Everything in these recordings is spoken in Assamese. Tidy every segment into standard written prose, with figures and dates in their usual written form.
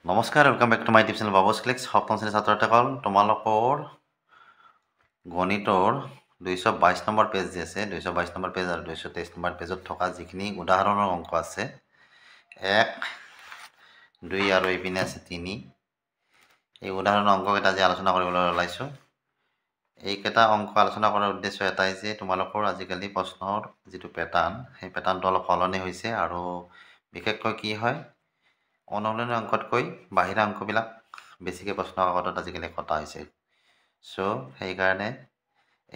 নমস্কাৰ, welcome back to my tube channel Babu's Clicks. সপ্তম শ্ৰেণীৰ ছাত্ৰসকল, তোমালোকৰ গণিতৰ 222 নম্বৰ পেজ যে আছে, 222 নম্বৰ পেজ আৰু 223 নম্বৰ পেজত থকা যিখিনি উদাহৰণৰ অংক আছে, 1, 2 আৰু এইপিনে আছে 3, এই উদাহৰণৰ অংককেইটা যে আলোচনা কৰিবলৈ ওলাইছোঁ। এইকেইটা অংক আলোচনা কৰাৰ উদ্দেশ্য এটাই যে তোমালোকৰ আজিকালি প্ৰশ্নৰ যিটো পেটাৰ্ণ, সেই পেটাৰ্ণটো অলপ সলনি হৈছে আৰু বিশেষকৈ কি হয়, অনুশীলনী অংকতকৈ বাহিৰা অংকবিলাক বেছিকৈ প্ৰশ্ন কাকতত আজিকালি কটা হৈছে। চ' সেইকাৰণে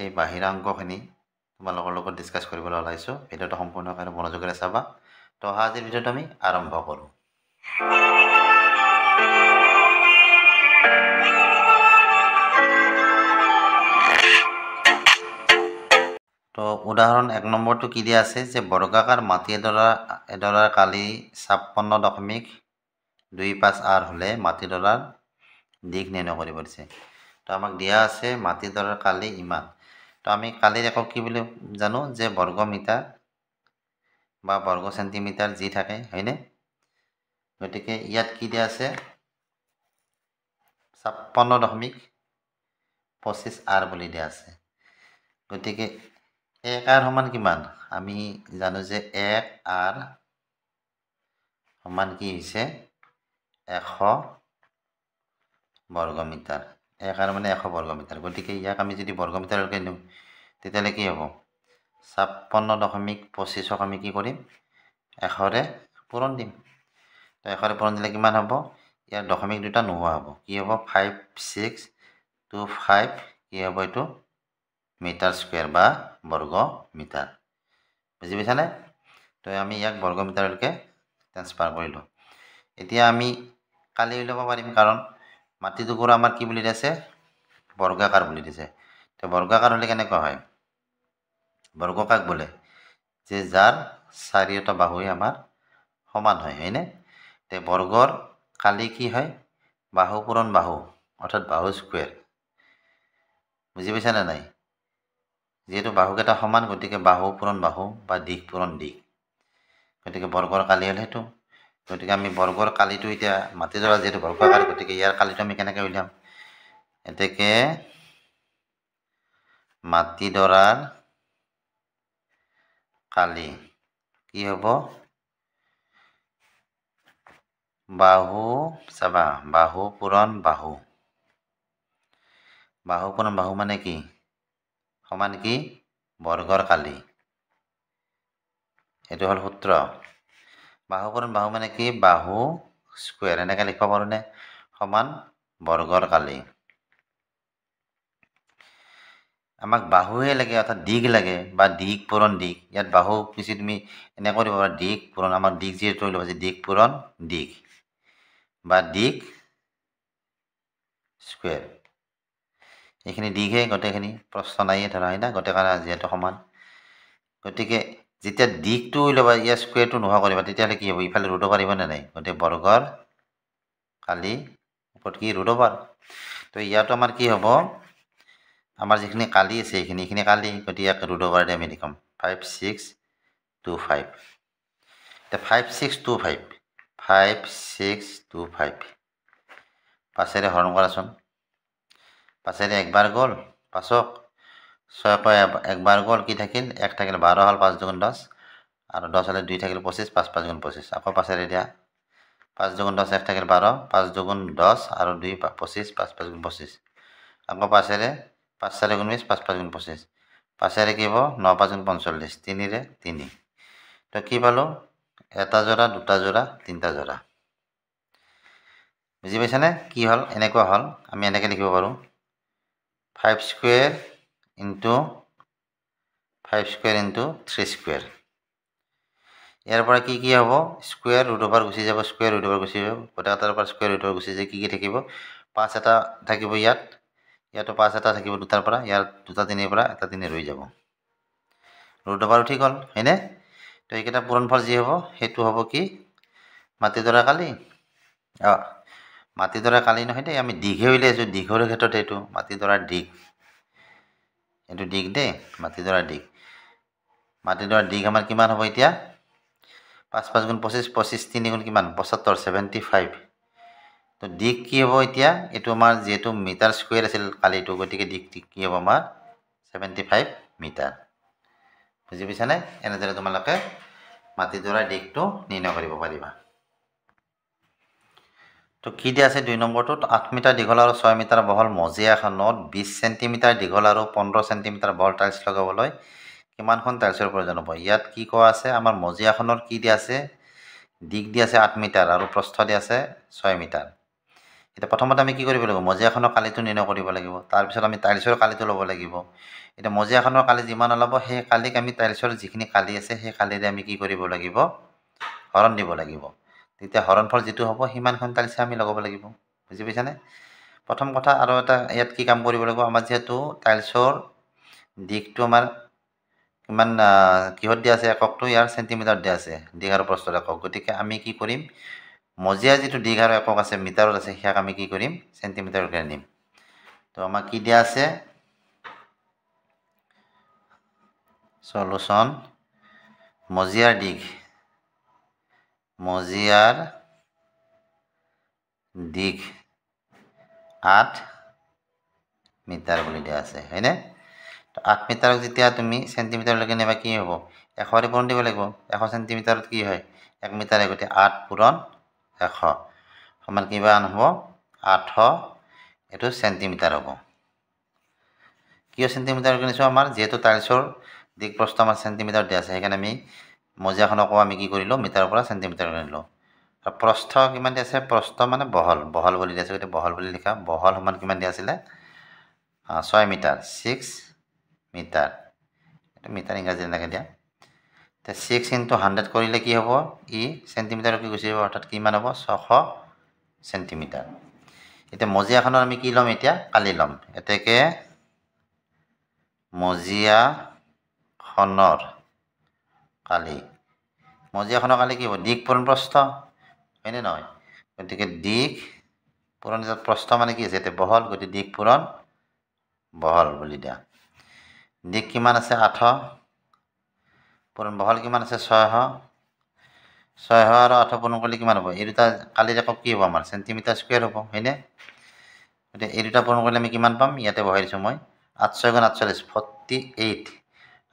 এই বাহিৰা অংকখিনি তোমালোকৰ লগত ডিছকাছ কৰিবলৈ ওলাইছোঁ। ভিডিঅ'টো সম্পূৰ্ণভাৱে মনোযোগেৰে চাবা। তো আজিৰ ভিডিঅ'টো আমি আৰম্ভ কৰোঁ। তো উদাহৰণ 1 নম্বৰটো কি দিয়া আছে যে বৰ্গাকাৰ মাটি এডৰাৰ কালি 56.25 r হ'লে মাটিডৰাৰ দিশ নিৰ্ণয় কৰিব দিছে। তো আমাক দিয়া আছে মাটিডৰাৰ কালি ইমান। তো আমি কালিৰ একক কি বুলি জানো যে বৰ্গ মিটাৰ বা বৰ্গ চেণ্টিমিটাৰ যি থাকে, হয়নে? গতিকে ইয়াত কি দিয়া আছে 56.25 r বুলি দিয়া আছে। গতিকে 1 r সমান কিমান? আমি জানো যে 1 r সমান কি হৈছে 100 বর্গমিটার। 1 r মানে 100 বর্গমিটার। গতিকে ইয়াক আমি যদি বৰ্গমিটাৰলৈকে নিওঁ তেতিয়াহ'লে কি হ'ব 56.25ক আমি কি কৰিম 100ৰে পূৰণ দিম। তো 100ৰে পূৰণ দিলে কিমান হ'ব? ইয়াৰ দশমিক দুটা নোহোৱা হ'ব। কি হ'ব 5625 কি হ'ব এইটো মিটাৰ স্কুৱেৰ বা বৰ্গ মিটাৰ। বুজি পাইছানে? তো আমি ইয়াক বৰ্গ মিটাৰলৈকে ট্ৰান্সফাৰ কৰিলোঁ। এতিয়া আমি কালি উলিয়াব পাৰিম, কাৰণ মাটি টুকুৰা আমাৰ কি বুলি দিছে বৰ্গাকাৰ বুলি দিছে। তো বৰ্গাকাৰ হ'লে কেনেকুৱা হয়? বৰ্গ কাক বোলে? যে যাৰ চাৰিওটা বাহুৱে আমাৰ সমান হয়, হয়নে? তো বৰ্গৰ কালি কি হয় বাহু পূৰণ বাহু, অৰ্থাৎ বাহু স্কুৱেৰ। বুজি পাইছানে নাই? যেহেতু বাহুকেইটা সমান, গতিকে বাহু পূৰণ বাহু বা দিশ পূৰণ দিশ। গতিকে বৰ্গৰ কালি হ'লে সেইটো। গতিকে আমি বৰ্গৰ কালিটো এতিয়া মাটিডৰা যিহেতু বৰ্গাকাৰ, গতিকে ইয়াৰ কালিটো আমি কেনেকৈ উলিয়াম? এতেকে মাটিডৰাৰ কালি কি হ'ব বাহু, চাবা বাহু পূৰণ বাহু। বাহু পূৰণ বাহু মানে কি? সমান কি বৰ্গৰ কালি। এইটো হ'ল সূত্ৰ। বাহু পূৰণ বাহু মানে কি বাহু স্কুৱেৰ, এনেকৈ লিখিব পাৰোঁনে? সমান বৰ্গৰ কালি। আমাক বাহুহে লাগে, অৰ্থাৎ দিশ লাগে বা দিশ পূৰণ দিশ। ইয়াত বাহু কিছু তুমি এনেকৈ দিব পাৰা দিশ পূৰণ, আমাৰ দিশ যিহেতু লৈ ল'ব যে দিশ পূৰণ দিশ বা দিশ স্কুৱেৰ। এইখিনি দিশহে, গোটেইখিনি প্ৰশ্ন নাইয়ে ধৰা, হয় না? গোটেইখিনি যিহেতু সমান। গতিকে যেতিয়া দিশটো উলিয়াবা, ইয়াৰ স্কুৱেৰটো নোহোৱা কৰিবা, তেতিয়াহ'লে কি হ'ব? ইফালে ৰুট পাৰিবনে নাই? গতিকে বৰ্গৰ কালি ওপৰত কি ৰুট অভাৰ। তো ইয়াতো আমাৰ কি হ'ব? আমাৰ যিখিনি কালি আছে এইখিনি কালি, গতিকে ইয়াক ৰুট অভাৰ দি আমি লিখাম 5625। এতিয়া 5625 পাঁচেৰে হৰণ কৰাচোন। পাঁচেৰে একবাৰ গ'ল 5ক, 6কৈ একবাৰ গ'ল, কি থাকিল 1 থাকিল, 12 হ'ল 5 দুগুণ 10, আৰু 10 হ'লে 2 থাকিল 25, 5 5 গুণ 25। আকৌ পাঁচেৰে দিয়া 5 দুগুণ 10, 1 থাকিল 12, 5 দুগুণ 10 আৰু 2 25, 5 5 গুণ 25। আকৌ পাঁচেৰে 5 4 গুণ 20, 5 5 গুণ 25। পাঁচেৰে কি হ'ব 9 5 গুণ 45, 3ৰে 3। তো কি পালোঁ? এটা যোৰা, দুটা যোৰা, তিনিটা যোৰা। বুজি পাইছানে? কি হ'ল? এনেকুৱা হ'ল। আমি এনেকৈ লিখিব পাৰোঁ 5 স্কুৱেৰ ইনটু 3 স্কুৱেৰ। ইয়াৰ পৰা কি কি হ'ব? স্কুৱেৰ ৰুট অভাৰ গুচি যাব, স্কুৱেৰ ৰুট অভাৰ গুচি যাব, গোটেইটাৰ পৰা স্কুৱেৰ ৰুট অভাৰ গুচি যায়। কি থাকিব? 5 এটা থাকিব ইয়াত, ইয়াতো 5 এটা থাকিব দুটাৰ পৰা, ইয়াৰ দুটা 3ৰ পৰা এটা 3 ৰৈ যাব, ৰুট অভাৰ উঠি গ'ল, হয়নে? তো এইকেইটা পূৰণফল যি হ'ব সেইটো হ'ব কি মাটিডৰা কালি। মাটিডৰা কালি নহয় দেই, আমি দিশহে উলিয়াইছোঁ। দিশৰ ক্ষেত্ৰত এইটো মাটিডৰাৰ দিশ, এইটো দিশ দেই, মাটিডৰাৰ দিশ। মাটিডৰাৰ দিশ আমাৰ কিমান হ'ব এতিয়া? 5 5 গুণ 25, 25 3 গুণ কিমান 75, 75। তো দিক কি হ'ব এতিয়া এইটো আমাৰ যেহেতু মিটাৰ স্কুৱেৰ আছিল কালিটো গতিকে দিক কি হ'ব আমাৰ 75 মিটাৰ বুজি পাইছানে এনেদৰে তোমালোকে মাটিডৰাৰ দিকটো নিৰ্ণয় কৰিব পাৰিবা তো কি দিয়া আছে 2 নম্বৰটোত 8 মিটাৰ দীঘল আৰু 6 মিটাৰ বহল মজিয়া এখনত 20 সেন্টিমিটাৰ দীঘল আৰু 15 সেন্টিমিটাৰ বহল টাইলছ লগাবলৈ কিমানখন টাইলছৰ প্ৰয়োজন হ'ব ইয়াত কি কোৱা আছে আমাৰ মজিয়াখনৰ কি দিয়া আছে দিক দিয়া আছে 8 মিটাৰ আৰু প্ৰস্থ দিয়া আছে 6 মিটাৰ এতিয়া প্ৰথমতে আমি কি কৰিব লাগিব মজিয়াখনৰ কালিটো নিৰ্ণয় কৰিব লাগিব তাৰপিছত আমি টাইলছৰ কালিটো ল'ব লাগিব এতিয়া মজিয়াখনৰ কালি যিমান ওলাব সেই কালিক আমি টাইলছৰ যিখিনি কালি আছে সেই কালিৰে আমি কি কৰিব লাগিব হৰণ দিব লাগিব তেতিয়া হৰণফল যেটো হ'ব হিমানখন টাইলছ আমি লগাব লাগিব বুজি পাইছানে প্ৰথম কথা আৰু এটা ইয়াত কি কাম কৰিব লাগিব আমাৰ যেটো টাইলছৰ দিকটো আমাৰ কিমান কিহত দিয়া আছে এককটো ইয়াৰ সেন্টিমিটাৰ দিয়া আছে দিক আৰু প্ৰস্থৰ একক গতিকে আমি কি কৰিম মজিয়া যেটো দিক আৰু একক আছে মিটাৰত আছে হিয়াক আমি কি কৰিম সেন্টিমিটাৰত নিম তো আমাক কি দিয়া আছে সলিউশন মজিয়াৰ দিক 8 মিটাৰ বুলি দিয়া আছে হয়নে তো 8 মিটাৰক যেতিয়া তুমি সেন্টিমিটাৰলৈকে নেবা কি হ'ব 100 ৰে পূৰণ দিব লাগিব 100 সেন্টিমিটাৰত কি হয় 1 মিটাৰ গতি 8 পূৰণ 100 সমান কিমান হ'ব 800 এটো সেন্টিমিটাৰ হ'ব কিয় সেন্টিমিটাৰ কিনিছো আমাৰ যেহেতু টাইলছৰ দিক প্ৰস্থ আমাৰ সেন্টিমিটাৰ দিয়া আছে সেইকাৰণে আমি মজিয়াখনক আমি কি কৰিলো মিটাৰৰ পৰা সেন্টিমিটাৰ কৰিলো আৰু প্ৰস্থ কিমান দিয়া আছে প্ৰস্থ মানে বহল বুলি দিয়া আছে গতি বহল বুলি লিখা বহল সমান কিমান দিয়া আছিল 6 মিটাৰ 6 মিটাৰ এটা মিটাৰ ইংৰাজী লাগে দিয়া তে 6 * 100 কৰিলে কি হ'ব ই সেন্টিমিটাৰ কি গুছি যাব অৰ্থাৎ কিমান হ'ব 600 সেন্টিমিটাৰ এতিয়া মজিয়াখনৰ আমি কি লম এতিয়া কালি লম এতেকে মজিয়াখনৰ কালি কি হ'ব দিক পূৰণ প্ৰস্থ হয়নে নহয় গতিকে দিক পূৰণ প্ৰস্থ মানে কি আছে এতে বহল গতি দিক পূৰণ বহল বুলি দিয়া দিক কিমান আছে 800 পূৰণ বহল কিমান আছে 600 আৰু 800 পূৰণ কৰিলে কিমান হ'ব এই দুটা কালিৰ একক কি হ'ব আমাৰ সেন্টিমিটাৰ স্কুৱেৰ হ'ব হয়নে গতি এই দুটা পূৰণ কৰিলে আমি কিমান পাম ইয়াতে বহাই দিছো মই 8 6 * 48 48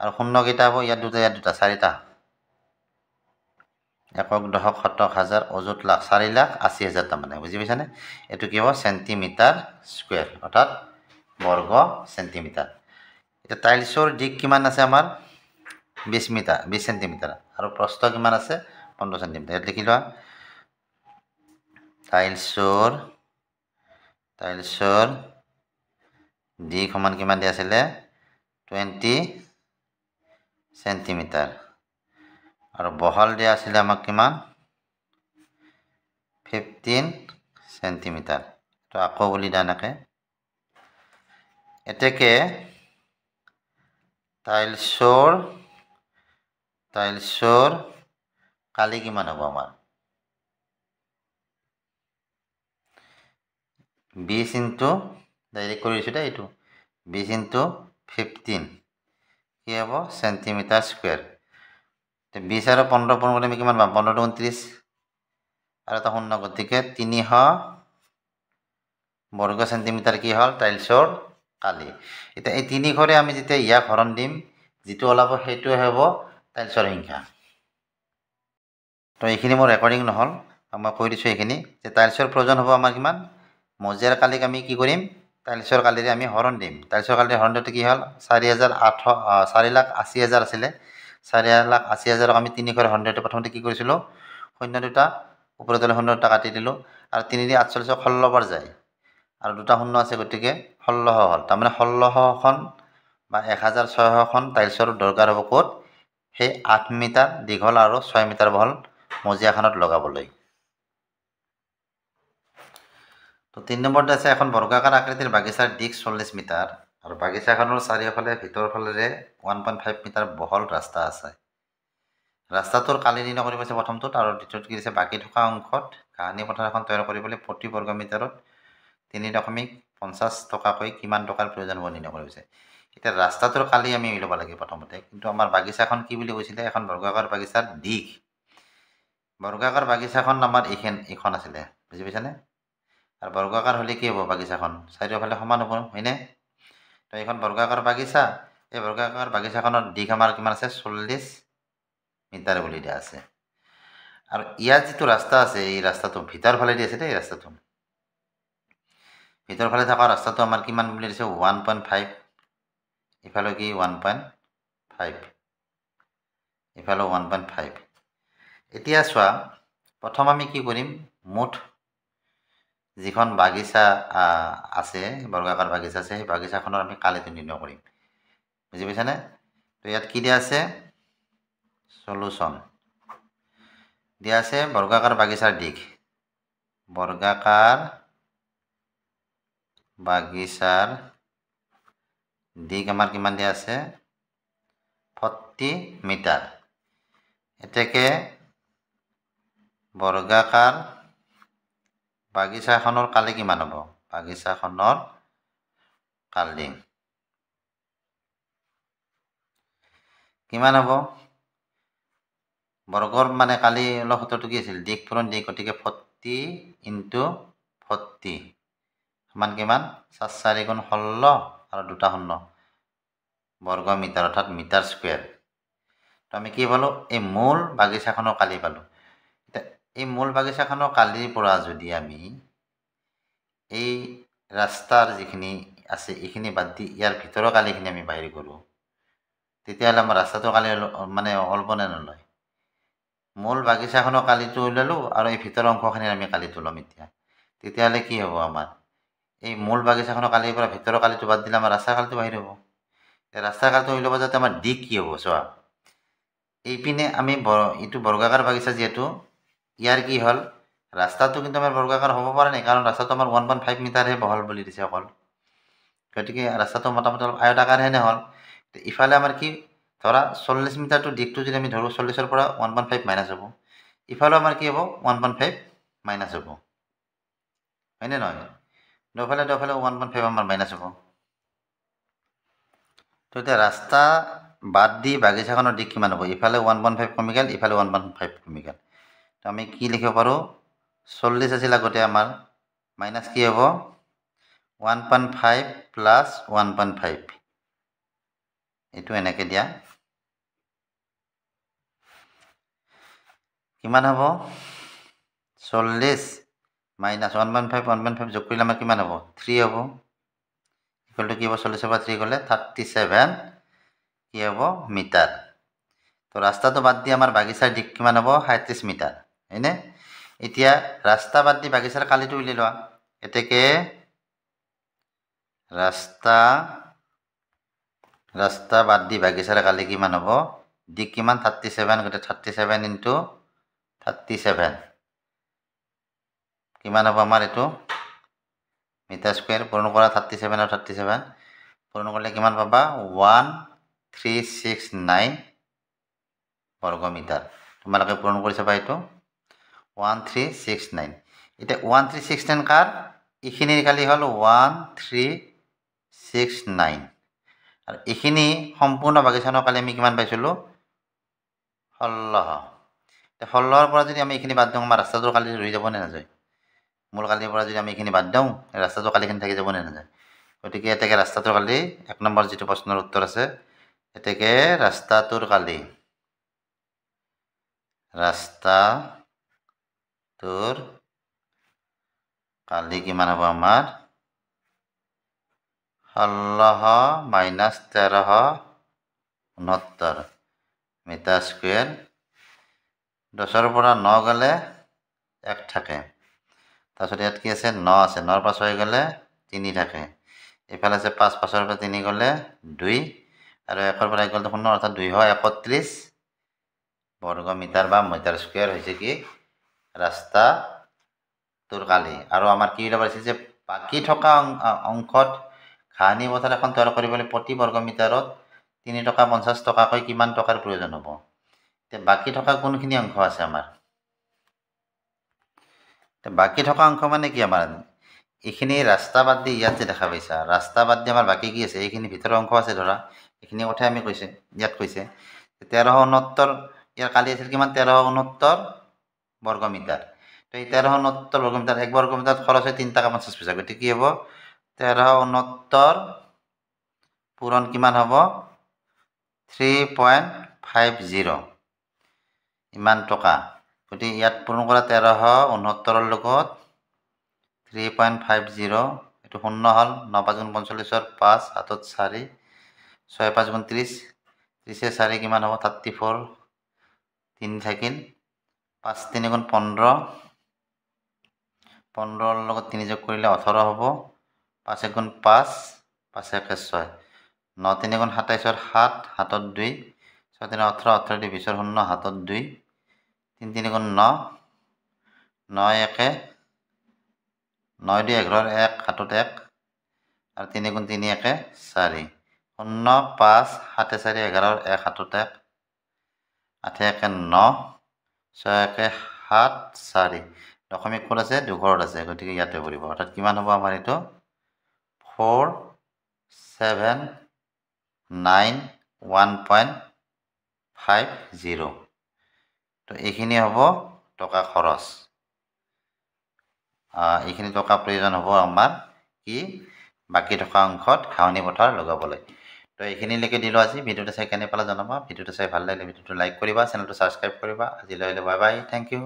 আৰু শূন্য কেইটা হ'ব ইয়াত দুটা চাৰিটা একক দশক শতক হাজাৰ অযুত লাখ 4,80,000 তাৰমানে বুজি পাইছানে এটো কি হ'ব সেন্টিমিটাৰ স্কুৱেৰ অৰ্থাৎ বৰ্গ সেন্টিমিটাৰ এটা টাইলছৰ দিক কিমান আছে আমাৰ 20 সেন্টিমিটাৰ আৰু প্ৰস্থ কিমান আছে 15 সেন্টিমিটাৰ এটা লিখি লোৱা টাইলছৰ দিক সমান কিমান দিয়া আছিল 20 সেন্টিমিটাৰ আৰু বহল দিয়া আছিল আমাক কিমান 15 সেন্টিমিটাৰ তো আকৌ বুলি দানাকে এতেকে টাইলছৰ কালি কিমান হ'ব আমাৰ 20 * ডাইৰেক্ট কৰি দিছো এইটো 20 * 15 কি হ'ব সেন্টিমিটাৰ স্কুৱেৰ তে 20 আৰু 15 পূৰণ কৰিলে আমি কিমান পাম 15 * 29 আৰু এটা শূন্য গতিকে 300 বৰ্গ সেন্টিমিটাৰ কি হল টাইলছৰ কালি এটা এই 300 ৰে আমি যেতিয়া ইয়াক হৰণ দিম যেটো ওলাব সেইটো হ'ব টাইলছৰ সংখ্যা তো এইখিনি মোৰ ৰেকৰ্ডিং নহল মই কৈ দিছো এইখিনি যে টাইলছৰ প্ৰয়োজন হ'ব আমাৰ কিমান মজিয়াৰ কালিক আমি কি কৰিম টাইলছৰ কালিৰে আমি হৰণ দিম টাইলছৰ কালিৰে হৰণ দিতে কি হল 4,80,000 আছিল 4,80,000 আমি 300 হৰণ দিতে প্ৰথমতে কি কৰিছিলো শূন্য দুটা ওপৰৰ তলে শূন্য দুটা কাটি দিলো আৰু 3 * 48 16 বাৰ যায় আৰু দুটা শূন্য আছে গতিকে 16 হল তাৰ মানে 16 খন বা 1600 খন টাইলছৰ দৰকাৰ হ'ব ক'ত সেই 8 মিটাৰ দীঘল আৰু 6 মিটাৰ বহল মজিয়াখনত লগাবলৈ তো 3 নম্বৰতে আছে এখন বৰ্গাকাৰ আকৃতিৰ বাগিচাৰ দিক 40 মিটাৰ আৰু বাগিচাখনৰ চাৰিওফালে ভিতৰ ফালেৰে 1.5 মিটাৰ বহল ৰাস্তা আছে ৰাস্তাটোৰ কালি নিৰ্ণয় কৰিব আছে প্ৰথমটোত আৰু দ্বিতীয়টো কি আছে বাকি থকা অংশত ঘাঁহনি পথাৰ এখন তৈয়াৰ কৰিবলৈ প্ৰতি বৰ্গ মিটাৰত 3.50 টকাকৈ কিমান টকাৰ প্ৰয়োজন হ'ব নিৰ্ণয় কৰিছে এটা ৰাস্তাটোৰ কালি আমি মিলাব লাগে প্ৰথমতে কিন্তু আমাৰ বাগিচাখন কি বুলি কৈছিলে এখন বৰ্গাকাৰ বাগিচাৰ দিক বৰ্গাকাৰ বাগিচাখন আমাৰ এইখন আছিল বুজি পাইছানে আৰু বৰ্গাকাৰ হ'লে কি হ'ব বাগিচাখন চাৰিওফালে সমান হ'ব হয়নে তো এইখন বৰ্গাকাৰ বাগিচা এই বৰ্গাকাৰ বাগিচাখনৰ দিশ আমাৰ কিমান আছে 40 মিটাৰ বুলি দিয়া আছে আৰু ইয়াৰ যিটো ৰাস্তা আছে এই ৰাস্তাটো ভিতৰ ফালে দি আছে দেই ৰাস্তাটো ভিতৰ ফালে থকা ৰাস্তাটো আমাৰ কিমান বুলি দিছে 1.5 ইফালে কি 1.5 ইফালে 1.5 এতিয়া চোৱা প্ৰথম আমি কি কৰিম মুঠ যিখন বাগিচা আছে বৰ্গাকাৰ বাগিচা আছে সেই বাগিচাখনৰ আমি কালিটো নিৰ্ণয় কৰিম বুজি পাইছানে তো ইয়াত কি দিয়া আছে সলিউশন দিয়া আছে বৰ্গাকাৰ বাগিচাৰ দিশ বৰ্গাকাৰ বাগিচাৰ দিশ আমাৰ কিমান দিয়া আছে 40 মিটাৰ এতেকে বৰ্গাকাৰ বাগিচাখনৰ কালি কিমান হ'ব বাগিচাখনৰ কালি কিমান হ'ব বৰ্গৰ মানে কালি অলপ সূত্ৰটো কি আছিল দিশ পূৰণ দিশ গতিকে 40 * 40 সমান কিমান 4 × 16 আৰু দুটা শূন্য বৰ্গ মিটাৰ অৰ্থাৎ মিটাৰ স্কয়াৰ তো আমি কি পালো এই মূল বাগিচাখনৰ কালি পালো এই মূল বাগিচাখনৰ কালিৰ পৰা যদি আমি এই ৰাস্তাৰ যিখিনি আছে এইখিনি বাদ দি ইয়াৰ ভিতৰৰ কালিখিনি আমি বাহিৰ কৰোঁ তেতিয়াহ'লে আমাৰ ৰাস্তাটো কালি মানে অলপ নে নলয় মূল বাগিচাখনৰ কালিটো ওলালো আৰু এই ভিতৰৰ অংশখিনি আমি কালিটো ল'ম এতিয়া তেতিয়াহ'লে কি হ'ব আমাৰ এই মূল বাগিচাখনৰ কালিৰ পৰা ভিতৰৰ কালিটো বাদ দিলে আমাৰ ৰাস্তাৰ কালিটো বাহিৰ হ'ব এই ৰাস্তাৰ কালিটো হৈ ল'ব যাতে আমাৰ দিশ কি হ'ব চোৱা এইপিনে আমি এইটো বৰ্গাকাৰ বাগিচা যিহেতু ইয়াৰ কি হ'ল ৰাস্তাটো কিন্তু আমাৰ বৰ্গাকাৰ হ'ব পৰা নাই কাৰণ ৰাস্তাটো আমাৰ 1.5 মিটাৰহে বহল বুলি দিছে অকল গতিকে ৰাস্তাটো মোটামুটি অলপ আয়তাকাৰহে হ'ল ইফালে আমাৰ কি ধৰা 40 মিটাৰটো দিশটো যদি আমি ধৰো 40ৰ পৰা 1.5 মাইনাছ হ'ব ইফালে আমাৰ কি হ'ব 1.5 মাইনাছ হ'ব হয়নে নহয় দুফালে 1.5 আমাৰ মাইনাছ হ'ব তো এতিয়া ৰাস্তা বাদ দি বাগিচাখনৰ দিশ কিমান হ'ব ইফালে 1.5 কমি গ'ল ইফালে 1.5 কমি গ'ল তো আমি কি লিখিব পাৰোঁ 40 আছিল আগতে আমাৰ মাইনাছ কি হ'ব 1.5 প্লাছ 1.5 এইটো এনেকৈ দিয়া কিমান হ'ব 40 মাইনাছ 1.5 যোগ কৰিলে আমাৰ কিমান হ'ব 3 হ'ব ইকুৱেল টু কি হ'ব 40ৰ পৰা 3 গ'লে 37 কি হ'ব মিটাৰ তো ৰাস্তাটো বাদ দি আমাৰ বাগিচাৰ দিশ কিমান হ'ব 37 মিটাৰ হয়নে এতিয়া ৰাস্তা বাদ দি বাগিচাৰ কালিটো উলিয়াই লোৱা এতেকে ৰাস্তা বাদ দি বাগিচাৰ কালি কিমান হ'ব দিশ কিমান 37 গতে 37 * 37 কিমান হ'ব আমাৰ এইটো মিটাৰ স্কয়াৰ পূৰণ কৰা 37 আৰু 37 পূৰণ কৰিলে কিমান পাবা 1369 বৰ্গ মিটাৰ তোমালোকে পূৰণ কৰি চাবা এইটো 1369 এতিয়া 1369 কাৰ এইখিনিৰ কালি হ'ল 1369 আৰু এইখিনি সম্পূৰ্ণ বাগিচাখনৰ কালি আমি কিমান পাইছিলোঁ 16 16ৰ পৰা যদি আমি এইখিনি বাদ দিওঁ আমাৰ ৰাস্তাটোৰ কালি ৰৈ যাব নে নাযায় মূল কালিৰ পৰা যদি আমি এইখিনি বাদ দিওঁ ৰাস্তাটোৰ কালিখিনি থাকি যাব নে নাযায় গতিকে এতেকে ৰাস্তাটোৰ কালি 1 নম্বৰ যিটো প্ৰশ্নৰ উত্তৰ আছে এতেকে ৰাস্তাটোৰ কালি কিমান হ'ব আমাৰ 16 মাইনাছ 1369 মিটাৰ স্কয়াৰ 10ৰ পৰা 9 গ'লে 1 থাকে তাৰপিছত ইয়াত কি আছে 9 আছে 9ৰ পৰা 6 গ'লে 3 থাকে এইফালে আছে 5 5ৰ পৰা 3 গ'লে 2 আৰু 1ৰ পৰা 1 গ'লে 0 অৰ্থাৎ 231 বৰ্গ মিটাৰ বা মিটাৰ স্কয়াৰ হৈছে কি ৰাস্তাটোৰ কালি আৰু আমাৰ কি ওলাব আছে যে বাকী থকা অংশত ঘানি পথাৰ এখন তৈয়াৰ কৰিবলৈ প্ৰতি বৰ্গ মিটাৰত 3 টকা 50 টকাকৈ কিমান টকাৰ প্ৰয়োজন হ'ব এতিয়া বাকী থকা কোনখিনি অংশ আছে আমাৰ বাকী থকা অংশ মানে কি আমাৰ এইখিনি ৰাস্তা বাদ দি ইয়াত যে দেখা পাইছা ৰাস্তা বাদ দি আমাৰ বাকী কি আছে এইখিনি ভিতৰৰ অংশ আছে ধৰা এইখিনি কথাই আমি কৈছে ইয়াত কৈছে 1369 ইয়াৰ কালি আছিল কিমান 1369 বৰ্গ মিটাৰ তো এই 1369 বর্গমিটার 1 বর্গমিটার খরচ হয় 3 টাকা 50 পয়সা গতি কি হবো 1369 পূরণ কিমান হবো 3.50 ইমান টকা গতি ইয়াত পূরণ কৰা 1369 লগত 3.50 এটো শূন্য হল 9 5 45 5 হাতত 4 6 5 30 30 4 কিমান হ'ব 34 3 থাকিল 5 3 15 15 লগত 3 যোগ কৰিলে 18 হ'ব 5 1 5 5 1 6 9 3 27 7 হাতত 2 6 3 18 18 দি 20 শূন্য হাতত 2 3 3 9 9 1 9 2 11 1 হাতত 1 আৰু 3 3 1 4 শূন্য 5 7 4 11 1 হাতত 1 8 1 9 6 1 7 4 দশমিক ক'ত আছে দুঘৰত আছে গতিকে ইয়াতে পৰিব অৰ্থাৎ কিমান হ'ব আমাৰ এটো 4791.50 তো এইখিনি হ'ব টকা খৰচ এইখিনি টকা প্ৰয়োজন হ'ব আমাৰ কি বাকি থকা অংশত ঘাৱনি পথাৰ লগাবলৈ তো এইখিনিলৈকে দিলো আজি ভিডিওটো চাই কেনে পালা জনাবা ভিডিওটো চাই ভাল লাগিলে ভিডিওটো লাইক কৰিবা চেনেলটো সাবস্ক্ৰাইব কৰিবা আজিলৈ বাই বাই থ্যাংক ইউ